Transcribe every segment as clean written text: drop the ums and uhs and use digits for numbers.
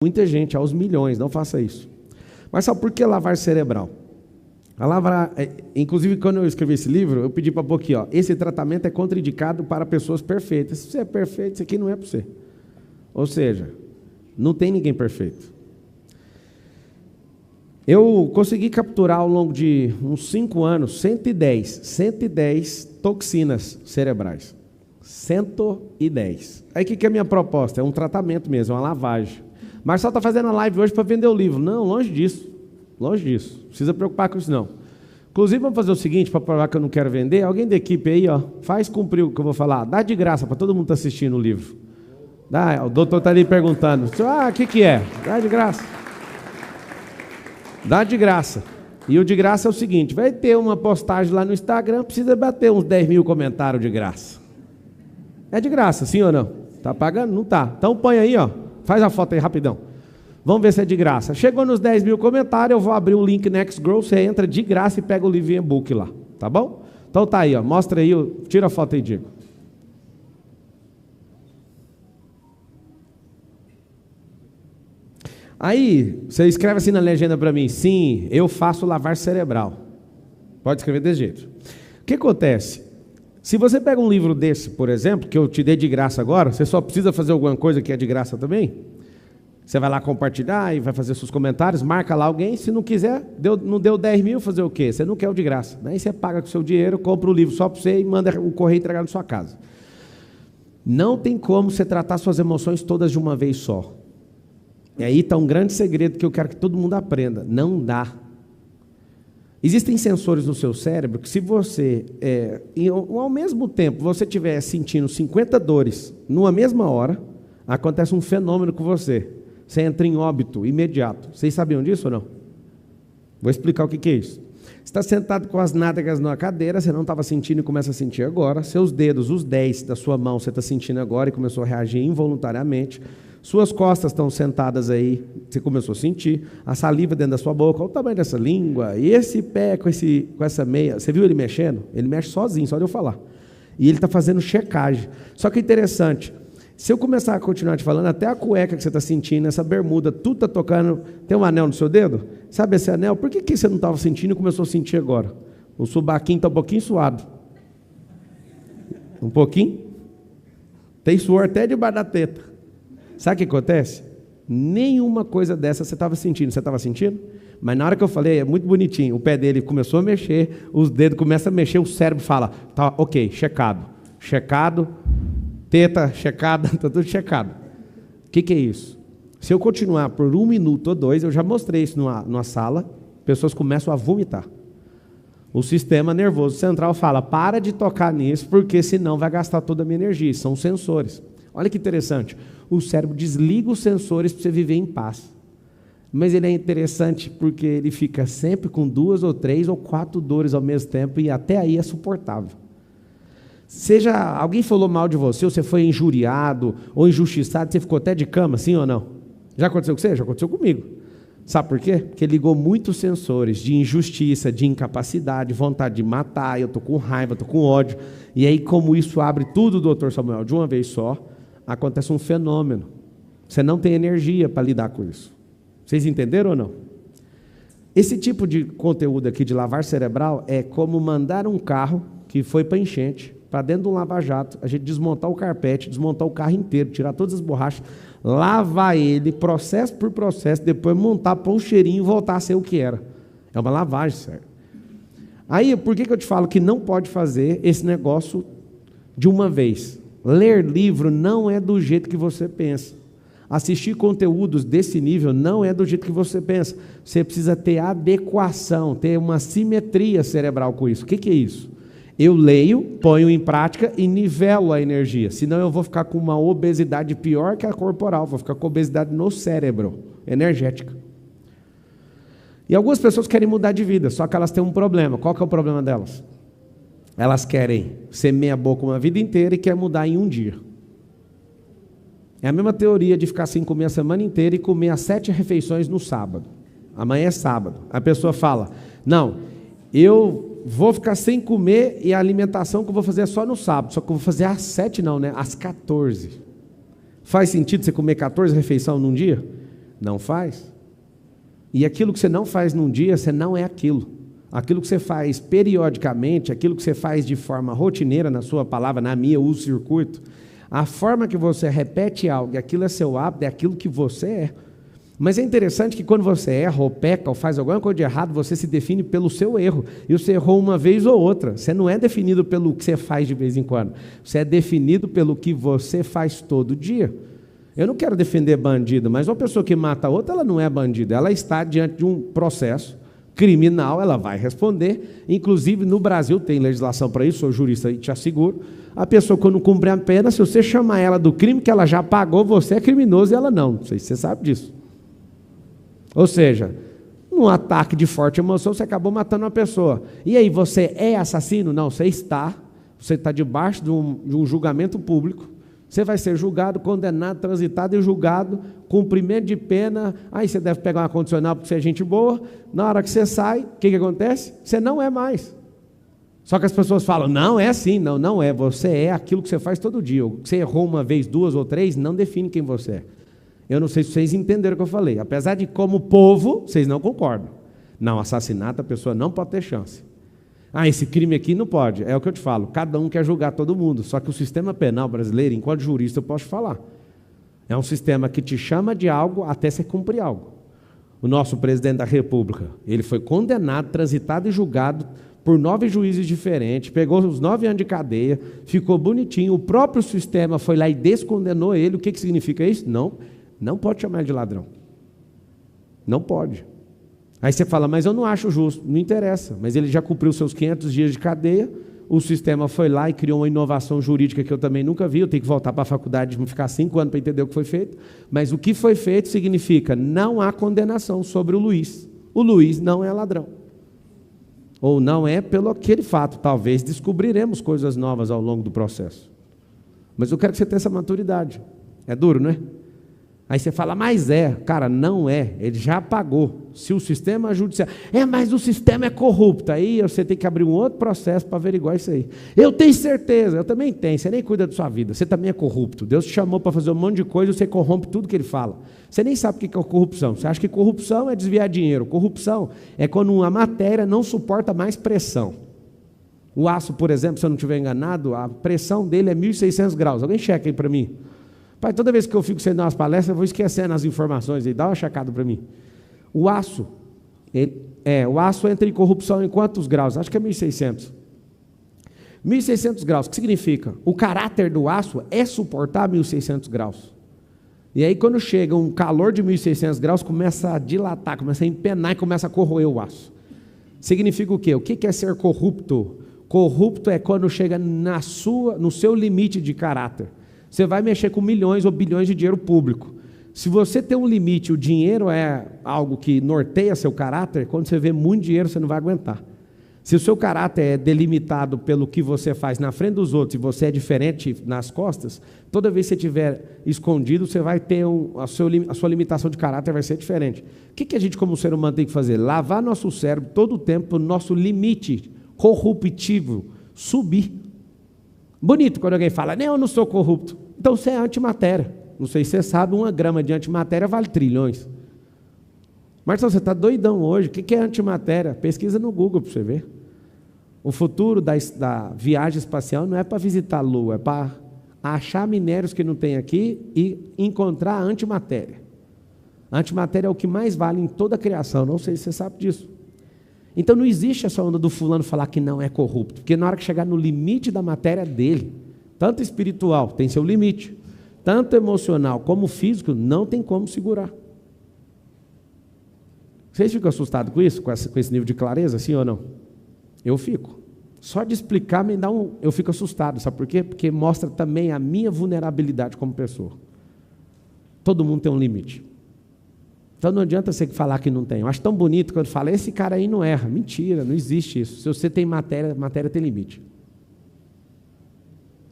muita gente, aos milhões, não faça isso. Mas sabe por que lavagem cerebral? Inclusive, quando eu escrevi esse livro, eu pedi para pôr aqui, esse tratamento é contraindicado para pessoas perfeitas. Se você é perfeito, isso aqui não é para você. Ou seja, não tem ninguém perfeito. Eu consegui capturar ao longo de uns 5 anos 110 toxinas cerebrais. 110. Aí o que é a minha proposta? É um tratamento mesmo, é uma lavagem. Marcelo está fazendo a live hoje para vender o livro. Não, longe disso. Longe disso. Não precisa preocupar com isso, não. Inclusive, vamos fazer o seguinte, para provar que eu não quero vender. Alguém da equipe aí, faz cumprir o que eu vou falar. Dá de graça para todo mundo que está assistindo o livro. Dá, o doutor está ali perguntando. O que é? Dá de graça. Dá de graça. E o de graça é o seguinte, vai ter uma postagem lá no Instagram, precisa bater uns 10 mil comentários de graça. É de graça, sim ou não? Tá pagando? Não tá. Então põe aí, faz a foto aí rapidão. Vamos ver se é de graça. Chegou nos 10 mil comentários, eu vou abrir o link Nextgrow, você entra de graça e pega o livro e-book lá, tá bom? Então tá aí, mostra aí, tira a foto aí, Diego. Aí, você escreve assim na legenda para mim, sim, eu faço lavagem cerebral. Pode escrever desse jeito. O que acontece? Se você pega um livro desse, por exemplo, que eu te dei de graça agora, você só precisa fazer alguma coisa que é de graça também. Você vai lá compartilhar e vai fazer seus comentários, marca lá alguém, se não quiser, não deu 10 mil, fazer o quê? Você não quer o de graça. Aí você paga com o seu dinheiro, compra o livro só para você e manda o correio entregar na sua casa. Não tem como você tratar suas emoções todas de uma vez só. E aí está um grande segredo que eu quero que todo mundo aprenda. Não dá. Existem sensores no seu cérebro que se você, ao mesmo tempo, você estiver sentindo 50 dores numa mesma hora, acontece um fenômeno com você. Você entra em óbito imediato. Vocês sabiam disso ou não? Vou explicar o que é isso. Você está sentado com as nádegas na cadeira, você não estava sentindo e começa a sentir agora. Seus dedos, os 10 da sua mão, você está sentindo agora e começou a reagir involuntariamente. Suas costas estão sentadas aí, você começou a sentir. A saliva dentro da sua boca, olha o tamanho dessa língua. E esse pé com essa meia, você viu ele mexendo? Ele mexe sozinho, só de eu falar. E ele está fazendo checagem. Só que interessante, se eu começar a continuar te falando, até a cueca que você está sentindo, essa bermuda, tudo está tocando, tem um anel no seu dedo? Sabe esse anel? Por que você não estava sentindo e começou a sentir agora? O subaquinho está um pouquinho suado. Um pouquinho? Tem suor até debaixo da teta. Sabe o que acontece? Nenhuma coisa dessa você estava sentindo. Você estava sentindo? Mas na hora que eu falei, é muito bonitinho. O pé dele começou a mexer, os dedos começam a mexer, o cérebro fala, tá, ok, checado. Checado, teta checada, está tudo checado. O que é isso? Se eu continuar por 1 minuto ou 2, eu já mostrei isso numa sala, pessoas começam a vomitar. O sistema nervoso central fala, para de tocar nisso, porque senão vai gastar toda a minha energia. São sensores. Olha que interessante. O cérebro desliga os sensores para você viver em paz. Mas ele é interessante porque ele fica sempre com 2 ou 3 ou 4 dores ao mesmo tempo e até aí é suportável. Alguém falou mal de você, ou você foi injuriado ou injustiçado, você ficou até de cama, sim ou não? Já aconteceu com você? Já aconteceu comigo. Sabe por quê? Porque ligou muitos sensores de injustiça, de incapacidade, vontade de matar, eu estou com raiva, estou com ódio. E aí, como isso abre tudo, doutor Samuel, de uma vez só, acontece um fenômeno. Você não tem energia para lidar com isso. Vocês entenderam ou não? Esse tipo de conteúdo aqui de lavar cerebral é como mandar um carro que foi para enchente, para dentro de um lava-jato, a gente desmontar o carpete, desmontar o carro inteiro, tirar todas as borrachas, lavar ele, processo por processo, depois montar, pôr um cheirinho e voltar a ser o que era. É uma lavagem, certo? Aí, por que eu te falo que não pode fazer esse negócio de uma vez? Ler livro não é do jeito que você pensa. Assistir conteúdos desse nível não é do jeito que você pensa. Você precisa ter adequação, ter uma simetria cerebral com isso. O que é isso? Eu leio, ponho em prática e nivelo a energia. Senão eu vou ficar com uma obesidade pior que a corporal. Vou ficar com obesidade no cérebro, energética. E algumas pessoas querem mudar de vida, só que elas têm um problema. Qual que é o problema delas? Elas querem ser meia boca uma vida inteira e querem mudar em um dia. É a mesma teoria de ficar sem comer a semana inteira e comer as 7 refeições no sábado. Amanhã é sábado. A pessoa fala, não, eu vou ficar sem comer e a alimentação que eu vou fazer é só no sábado. Só que eu vou fazer às 7 não, né? Às 14. Faz sentido você comer 14 refeições num dia? Não faz. E aquilo que você não faz num dia, você não é aquilo. Aquilo que você faz periodicamente, aquilo que você faz de forma rotineira, na sua palavra, na minha, eu uso circuito. A forma que você repete algo, e aquilo é seu hábito, é aquilo que você é. Mas é interessante que quando você erra, ou peca, ou faz alguma coisa de errado, você se define pelo seu erro. E você errou uma vez ou outra. Você não é definido pelo que você faz de vez em quando. Você é definido pelo que você faz todo dia. Eu não quero defender bandido, mas uma pessoa que mata outra, ela não é bandida. Ela está diante de um processo criminal, ela vai responder. Inclusive, no Brasil tem legislação para isso, sou jurista e te asseguro. A pessoa, quando cumpre a pena, se você chamar ela do crime que ela já pagou, você é criminoso e ela não. Não sei se você sabe disso. Ou seja, num ataque de forte emoção, você acabou matando uma pessoa. E aí, você é assassino? Não, você está debaixo de um julgamento público. Você vai ser julgado, condenado, transitado e julgado, cumprimento de pena. Aí você deve pegar uma condicional porque você é gente boa. Na hora que você sai, o que acontece? Você não é mais. Só que as pessoas falam, não é assim. Não, não é. Você é aquilo que você faz todo dia. Você errou uma vez, duas ou três, não define quem você é. Eu não sei se vocês entenderam o que eu falei. Apesar de, como povo, vocês não concordam. Não, assassinato, a pessoa não pode ter chance. Esse crime aqui não pode. É o que eu te falo. Cada um quer julgar todo mundo. Só que o sistema penal brasileiro, enquanto jurista, eu posso falar. É um sistema que te chama de algo até você cumprir algo. O nosso presidente da República, ele foi condenado, transitado e julgado por 9 juízes diferentes, pegou os 9 anos de cadeia, ficou bonitinho. O próprio sistema foi lá e descondenou ele. O que significa isso? Não pode chamar ele de ladrão. Não pode. Aí você fala, mas eu não acho justo. Não interessa. Mas ele já cumpriu seus 500 dias de cadeia, o sistema foi lá e criou uma inovação jurídica que eu também nunca vi. Eu tenho que voltar para a faculdade e ficar 5 anos para entender o que foi feito. Mas o que foi feito significa, não há condenação sobre o Luiz. O Luiz não é ladrão. Ou não é pelo aquele fato. Talvez descobriremos coisas novas ao longo do processo. Mas eu quero que você tenha essa maturidade. É duro, não é? Aí você fala, mas cara, não é, ele já pagou. Se o sistema judicial, mas o sistema é corrupto, aí você tem que abrir um outro processo para averiguar isso aí. Eu tenho certeza, eu também tenho, você nem cuida da sua vida, você também é corrupto. Deus te chamou para fazer um monte de coisa e você corrompe tudo que ele fala. Você nem sabe o que é corrupção, você acha que corrupção é desviar dinheiro. Corrupção é quando uma matéria não suporta mais pressão. O aço, por exemplo, se eu não estiver enganado, a pressão dele é 1.600 graus. Alguém checa aí para mim. Pai, toda vez que eu fico sendo umas palestras, eu vou esquecendo as informações aí, dá uma checada para mim. O aço entra em corrupção em quantos graus? Acho que é 1.600. 1.600 graus, o que significa? O caráter do aço é suportar 1.600 graus. E aí quando chega um calor de 1.600 graus, começa a dilatar, começa a empenar e começa a corroer o aço. Significa o quê? O que é ser corrupto? Corrupto é quando chega no seu limite de caráter. Você vai mexer com milhões ou bilhões de dinheiro público. Se você tem um limite, o dinheiro é algo que norteia seu caráter, quando você vê muito dinheiro, você não vai aguentar. Se o seu caráter é delimitado pelo que você faz na frente dos outros e você é diferente nas costas, toda vez que você estiver escondido, você vai ter a sua limitação de caráter vai ser diferente. O que a gente como ser humano tem que fazer? Lavar nosso cérebro todo o tempo para o nosso limite corruptivo subir. Bonito quando alguém fala, eu não sou corrupto. Então você é antimatéria. Não sei se você sabe, 1 grama de antimatéria vale trilhões. Marcelo, você está doidão hoje. O que é antimatéria? Pesquisa no Google para você ver. O futuro da viagem espacial não é para visitar a Lua, é para achar minérios que não tem aqui e encontrar a antimatéria. A antimatéria é o que mais vale em toda a criação. Não sei se você sabe disso. Então não existe essa onda do fulano falar que não é corrupto, porque na hora que chegar no limite da matéria dele, tanto espiritual tem seu limite, tanto emocional como físico, não tem como segurar. Vocês ficam assustados com isso, com esse nível de clareza, sim ou não? Eu fico. Só de explicar eu fico assustado, sabe por quê? Porque mostra também a minha vulnerabilidade como pessoa. Todo mundo tem um limite. Então não adianta você falar que não tem. Eu acho tão bonito quando fala, esse cara aí não erra. Mentira, não existe isso. Se você tem matéria tem limite.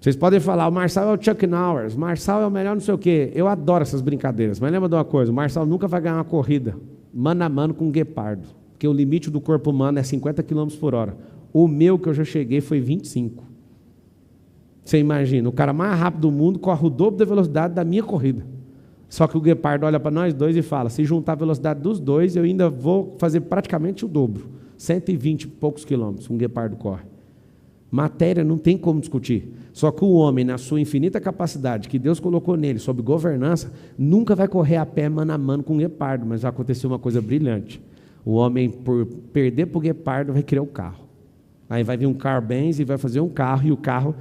Vocês podem falar, o Marçal é o Chuck Norris, o Marçal é o melhor não sei o quê. Eu adoro essas brincadeiras, mas lembra de uma coisa, o Marçal nunca vai ganhar uma corrida mano a mano com um guepardo, porque o limite do corpo humano é 50 km por hora. O meu que eu já cheguei foi 25. Você imagina, o cara mais rápido do mundo corre o dobro da velocidade da minha corrida. Só que o guepardo olha para nós dois e fala, se juntar a velocidade dos dois, eu ainda vou fazer praticamente o dobro. 120 e poucos quilômetros um guepardo corre. Matéria não tem como discutir. Só que o homem, na sua infinita capacidade que Deus colocou nele, sob governança, nunca vai correr a pé mano a mano com um guepardo, mas vai acontecer uma coisa brilhante. O homem, por perder para o guepardo, vai criar um carro. Aí vai vir um Car Benz e vai fazer um carro, e o carro,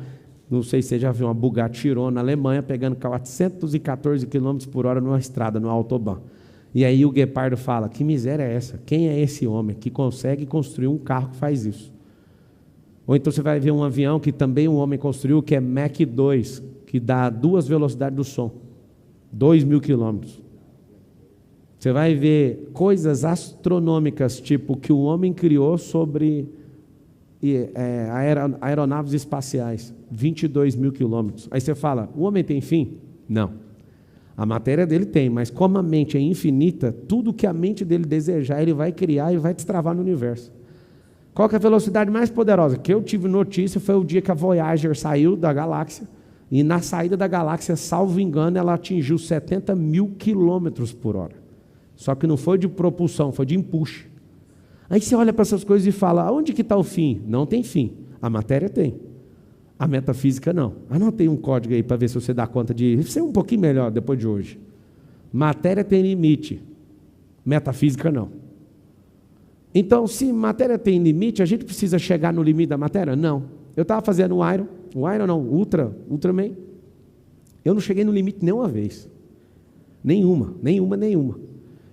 não sei se você já viu uma Bugatti Chiron na Alemanha, pegando 414 km por hora numa estrada, no Autobahn. E aí o guepardo fala, que miséria é essa? Quem é esse homem que consegue construir um carro que faz isso? Ou então você vai ver um avião que também um homem construiu, que é Mach 2, que dá 2 velocidades do som, 2.000 quilômetros. Você vai ver coisas astronômicas, tipo que o homem criou sobre aeronaves espaciais, 22.000 quilômetros. Aí você fala, o homem tem fim? Não. A matéria dele tem, mas como a mente é infinita, tudo que a mente dele desejar, ele vai criar e vai destravar no universo. Qual que é a velocidade mais poderosa? Que eu tive notícia foi o dia que a Voyager saiu da galáxia, e na saída da galáxia, salvo engano, ela atingiu 70.000 quilômetros por hora. Só que não foi de propulsão, foi de empuxe. Aí você olha para essas coisas e fala, onde que está o fim? Não tem fim. A matéria tem. A metafísica não. Anotei um código aí para ver se você dá conta de ser um pouquinho melhor depois de hoje. Matéria tem limite. Metafísica não. Então, se matéria tem limite, a gente precisa chegar no limite da matéria? Não. Eu estava fazendo Ultraman. Eu não cheguei no limite nenhuma vez. Nenhuma.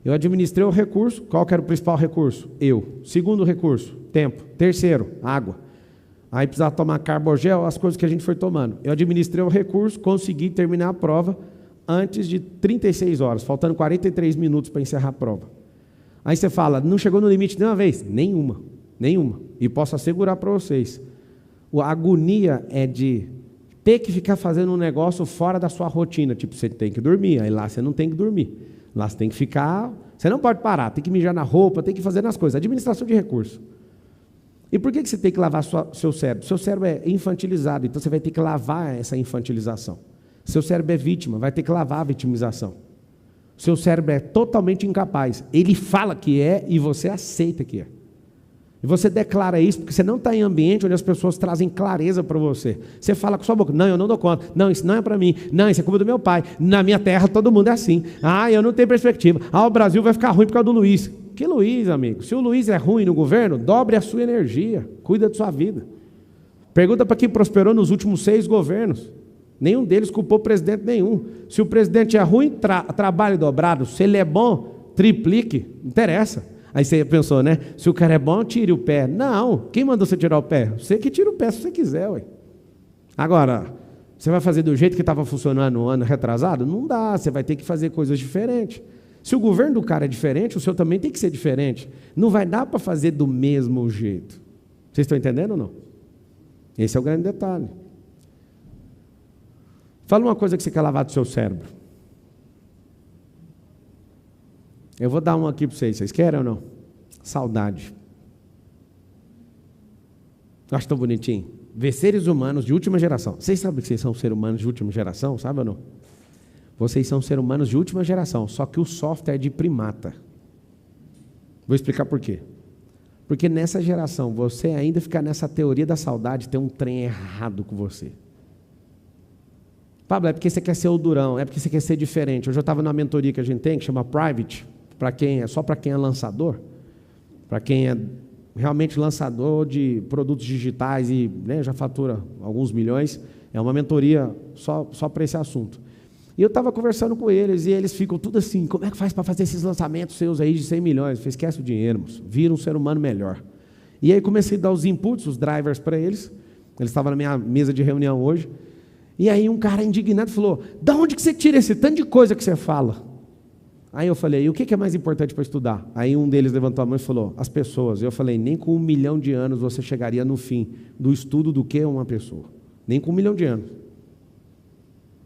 Eu administrei o recurso. Qual que era o principal recurso? Eu. Segundo recurso, tempo. Terceiro, água. Aí precisava tomar carbogel, as coisas que a gente foi tomando. Eu administrei o recurso, consegui terminar a prova antes de 36 horas, faltando 43 minutos para encerrar a prova. Aí você fala, não chegou no limite nenhuma vez? Nenhuma. E posso assegurar para vocês, a agonia é de ter que ficar fazendo um negócio fora da sua rotina. Tipo, você tem que dormir, aí lá você não tem que dormir. Lá você tem que ficar, você não pode parar, tem que mijar na roupa, tem que fazer nas coisas. Administração de recursos. E por que você tem que lavar seu cérebro? Seu cérebro é infantilizado, então você vai ter que lavar essa infantilização. Seu cérebro é vítima, vai ter que lavar a vitimização. Seu cérebro é totalmente incapaz. Ele fala que é e você aceita que é. E você declara isso porque você não está em ambiente onde as pessoas trazem clareza para você. Você fala com sua boca, não, eu não dou conta. Não, isso não é para mim. Não, isso é culpa do meu pai. Na minha terra todo mundo é assim. Ah, eu não tenho perspectiva. Ah, o Brasil vai ficar ruim por causa do Luiz. Que Luiz, amigo? Se o Luiz é ruim no governo, dobre a sua energia. Cuida de sua vida. Pergunta para quem prosperou nos últimos 6 governos. Nenhum deles culpou presidente nenhum. Se o presidente é ruim, trabalhe dobrado. Se ele é bom, triplique. Não interessa. Aí você pensou, né? Se o cara é bom, tire o pé. Não. Quem mandou você tirar o pé? Você que tira o pé se você quiser, ué. Agora, você vai fazer do jeito que estava funcionando no ano retrasado? Não dá. Você vai ter que fazer coisas diferentes. Se o governo do cara é diferente, o seu também tem que ser diferente. Não vai dar para fazer do mesmo jeito. Vocês estão entendendo ou não? Esse é o grande detalhe. Fala uma coisa que você quer lavar do seu cérebro. Eu vou dar um aqui para vocês querem ou não? Saudade. Eu acho tão bonitinho. Ver seres humanos de última geração. Vocês sabem que vocês são seres humanos de última geração? Sabe ou não? Vocês são seres humanos de última geração, só que o software é de primata. Vou explicar por quê. Porque nessa geração, você ainda fica nessa teoria da saudade, tem um trem errado com você. Pablo, é porque você quer ser o durão, é porque você quer ser diferente. Hoje eu estava numa mentoria que a gente tem, que chama Private, só para quem é lançador, para quem é realmente lançador de produtos digitais e já fatura alguns milhões, é uma mentoria só para esse assunto. E eu estava conversando com eles, e eles ficam tudo assim, como é que faz para fazer esses lançamentos seus aí de 100 milhões? Eu falei, esquece o dinheiro, moço, vira um ser humano melhor. E aí comecei a dar os inputs, os drivers para eles. Eles estavam na minha mesa de reunião hoje. E aí um cara indignado falou, da onde que você tira esse tanto de coisa que você fala? Aí eu falei, e o que é mais importante para estudar? Aí um deles levantou a mão e falou, as pessoas. Eu falei, nem com 1 milhão de anos você chegaria no fim do estudo do que é uma pessoa. Nem com 1 milhão de anos.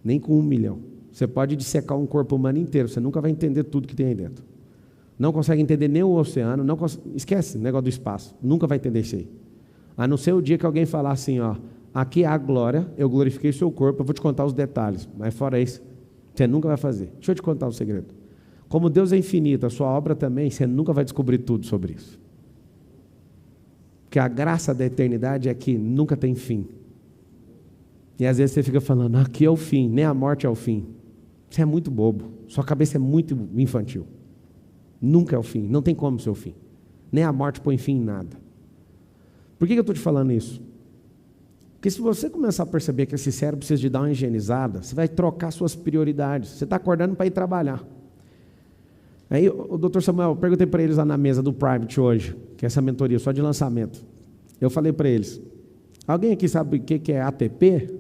Nem com 1 milhão. Você pode dissecar um corpo humano inteiro, você nunca vai entender tudo que tem aí dentro. Não consegue entender nem o oceano, esquece o negócio do espaço, nunca vai entender isso aí. A não ser o dia que alguém falar assim, ó, aqui há a glória, eu glorifiquei o seu corpo, eu vou te contar os detalhes, mas fora isso, Você nunca vai fazer. Deixa eu te contar um segredo. Como Deus é infinito, a sua obra também, você nunca vai descobrir tudo sobre isso. Porque a graça da eternidade é que nunca tem fim. E às vezes você fica falando, aqui é o fim, nem a morte é o fim. Você é muito bobo. Sua cabeça é muito infantil. Nunca é o fim, não tem como ser o fim. Nem a morte põe fim em nada. Por que eu estou te falando isso? Porque se você começar a perceber que esse cérebro precisa de dar uma higienizada, você vai trocar suas prioridades. Você está acordando para ir trabalhar. Aí o doutor Samuel, eu perguntei para eles lá na mesa do Private hoje, que é essa mentoria só de lançamento. Eu falei para eles, alguém aqui sabe o que é ATP?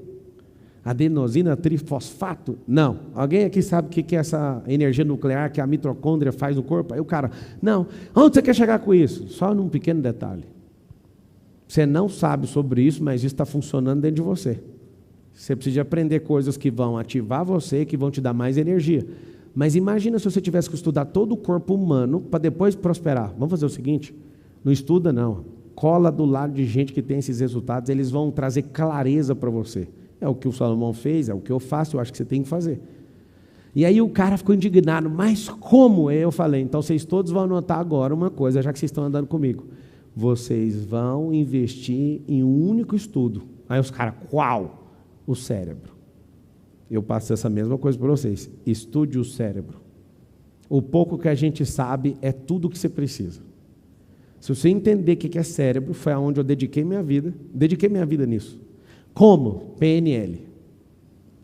Adenosina trifosfato? Não. Alguém aqui sabe o que é essa energia nuclear que a mitocôndria faz no corpo? Aí o cara, não. Onde você quer chegar com isso? Só num pequeno detalhe. Você não sabe sobre isso, mas isso está funcionando dentro de você. Você precisa aprender coisas que vão ativar você, que vão te dar mais energia. Mas imagina se você tivesse que estudar todo o corpo humano para depois prosperar. Vamos fazer o seguinte, não estuda não. Cola do lado de gente que tem esses resultados, eles vão trazer clareza para você. É o que o Salomão fez, é o que eu faço, eu acho que você tem que fazer. E aí o cara ficou indignado, mas como? Eu falei, então vocês todos vão anotar agora uma coisa, já que vocês estão andando comigo. Vocês vão investir em um único estudo. Aí os caras, qual? O cérebro. Eu passo essa mesma coisa para vocês. Estude o cérebro. O pouco que a gente sabe é tudo o que você precisa. Se você entender o que é cérebro, foi aonde eu dediquei minha vida nisso. Como? PNL.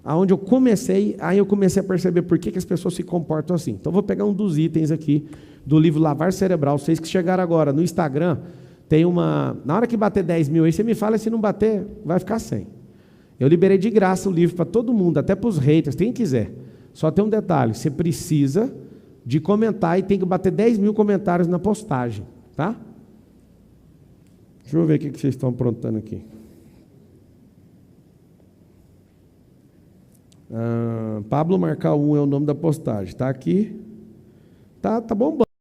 Aonde eu comecei, aí eu comecei a perceber por que as pessoas se comportam assim. Então, eu vou pegar um dos itens aqui do livro Lavar Cerebral. Vocês que chegaram agora no Instagram, tem uma... Na hora que bater 10 mil aí, você me fala, se não bater, vai ficar 100. Eu liberei de graça o livro para todo mundo, até para os haters, quem quiser. Só tem um detalhe, você precisa de comentar e tem que bater 10 mil comentários na postagem, tá? Deixa eu ver o que vocês estão aprontando aqui. Pablo Marcal 1 é o nome da postagem. Está aqui. Tá bombando.